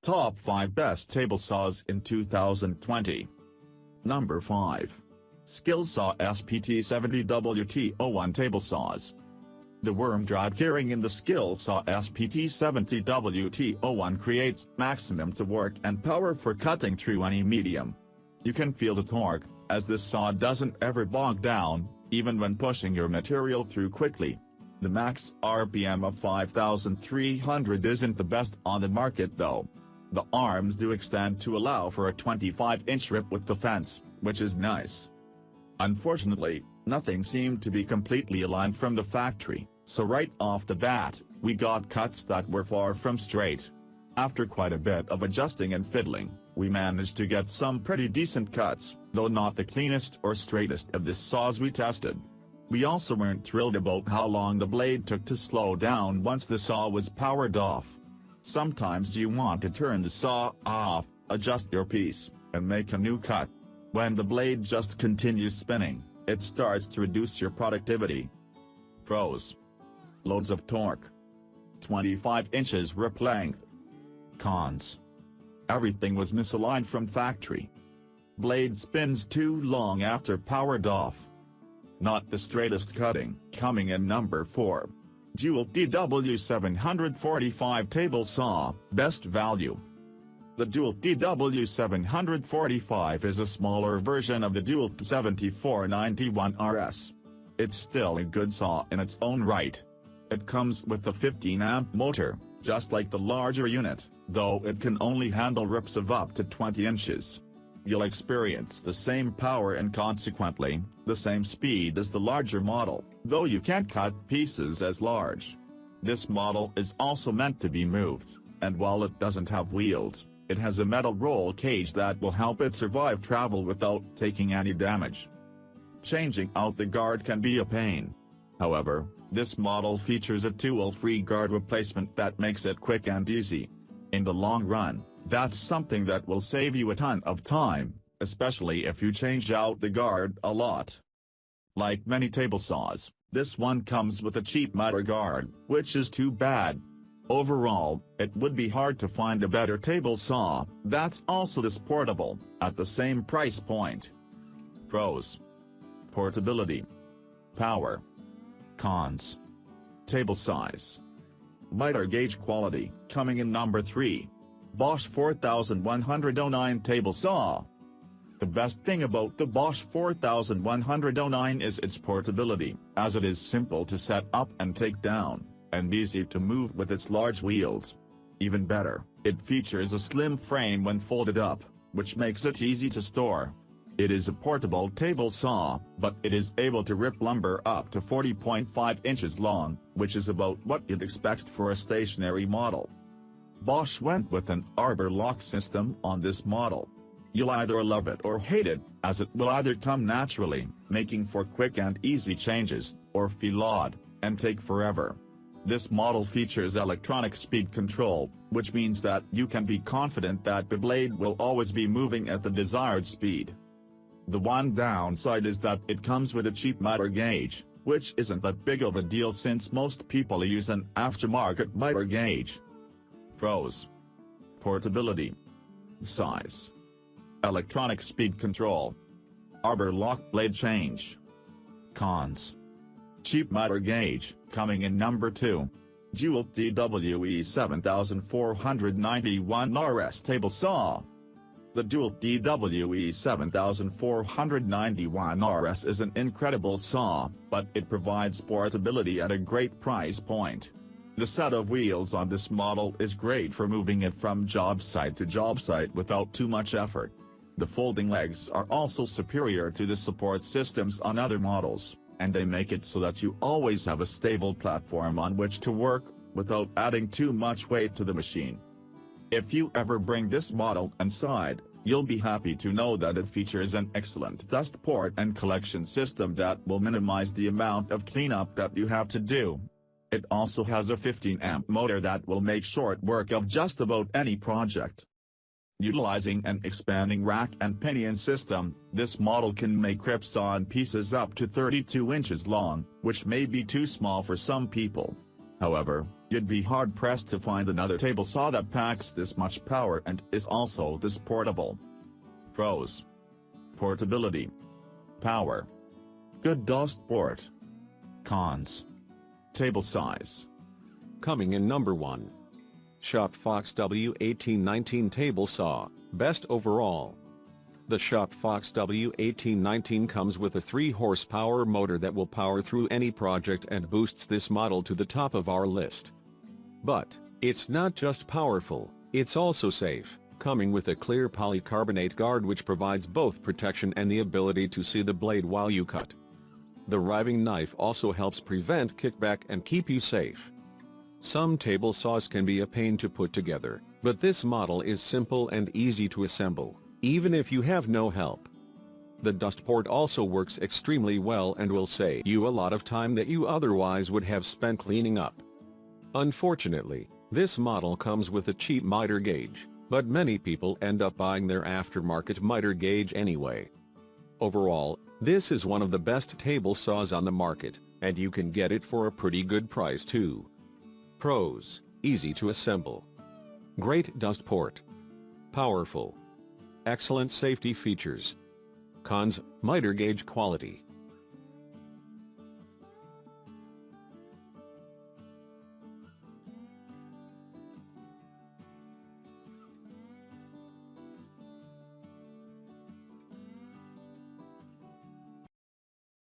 Top 5 Best Table Saws in 2020. Number 5. SKILSAW SPT70WT01 Table Saws. The worm drive gearing in the SKILSAW SPT70WT01 creates maximum torque and power for cutting through any medium. You can feel the torque, as this saw doesn't ever bog down, even when pushing your material through quickly. The max RPM of 5,300 isn't the best on the market though. The arms do extend to allow for a 25-inch rip with the fence, which is nice. Unfortunately, nothing seemed to be completely aligned from the factory, so right off the bat, we got cuts that were far from straight. After quite a bit of adjusting and fiddling, we managed to get some pretty decent cuts, though not the cleanest or straightest of the saws we tested. We also weren't thrilled about how long the blade took to slow down once the saw was powered off. Sometimes you want to turn the saw off, adjust your piece, and make a new cut. When the blade just continues spinning, it starts to reduce your productivity. Pros: loads of torque, 25 inches rip length. Cons: everything was misaligned from factory. Blade spins too long after powered off. Not the straightest cutting. Coming in number 4. DEWALT DW745 Table Saw, Best Value. The DEWALT DW745 is a smaller version of the DEWALT 7491 RS. It's still a good saw in its own right. It comes with a 15-amp motor, just like the larger unit, though it can only handle rips of up to 20 inches. You'll experience the same power and consequently, the same speed as the larger model, though you can't cut pieces as large. This model is also meant to be moved, and while it doesn't have wheels, it has a metal roll cage that will help it survive travel without taking any damage. Changing out the guard can be a pain. However, this model features a tool-free guard replacement that makes it quick and easy. In the long run, that's something that will save you a ton of time, especially if you change out the guard a lot. Like many table saws, this one comes with a cheap miter guard, which is too bad. Overall, it would be hard to find a better table saw that's also this portable, at the same price point. Pros: portability, power. Cons: table size, miter gauge quality. Coming in number 3. Bosch 4109 Table Saw. The best thing about the Bosch 4109 is its portability, as it is simple to set up and take down, and easy to move with its large wheels. Even better, it features a slim frame when folded up, which makes it easy to store. It is a portable table saw, but it is able to rip lumber up to 40.5 inches long, which is about what you'd expect for a stationary model. Bosch went with an arbor lock system on this model. You'll either love it or hate it, as it will either come naturally, making for quick and easy changes, or feel odd, and take forever. This model features electronic speed control, which means that you can be confident that the blade will always be moving at the desired speed. The one downside is that it comes with a cheap miter gauge, which isn't that big of a deal since most people use an aftermarket miter gauge. Pros: portability, size, electronic speed control, arbor lock blade change. Cons: cheap miter gauge. Coming in number 2. DEWALT DWE7491 RS Table Saw. The DEWALT DWE7491 RS is an incredible saw, but it provides portability at a great price point. The set of wheels on this model is great for moving it from job site to job site without too much effort. The folding legs are also superior to the support systems on other models, and they make it so that you always have a stable platform on which to work, without adding too much weight to the machine. If you ever bring this model inside, you'll be happy to know that it features an excellent dust port and collection system that will minimize the amount of cleanup that you have to do. It also has a 15-amp motor that will make short work of just about any project. Utilizing an expanding rack and pinion system, this model can make rips on pieces up to 32 inches long, which may be too small for some people. However, you'd be hard-pressed to find another table saw that packs this much power and is also this portable. Pros: portability, power, good dust port. Cons: table size. Coming in number 1. Shop Fox W1819 Table Saw, best overall. The Shop Fox W1819 comes with a 3-horsepower motor that will power through any project and boosts this model to the top of our list. But, it's not just powerful, it's also safe, coming with a clear polycarbonate guard which provides both protection and the ability to see the blade while you cut. The riving knife also helps prevent kickback and keep you safe. Some table saws can be a pain to put together, but this model is simple and easy to assemble, even if you have no help. The dust port also works extremely well and will save you a lot of time that you otherwise would have spent cleaning up. Unfortunately, this model comes with a cheap miter gauge, but many people end up buying their aftermarket miter gauge anyway. Overall, this is one of the best table saws on the market, and you can get it for a pretty good price too. Pros: easy to assemble, great dust port, powerful, excellent safety features. Cons: miter gauge quality.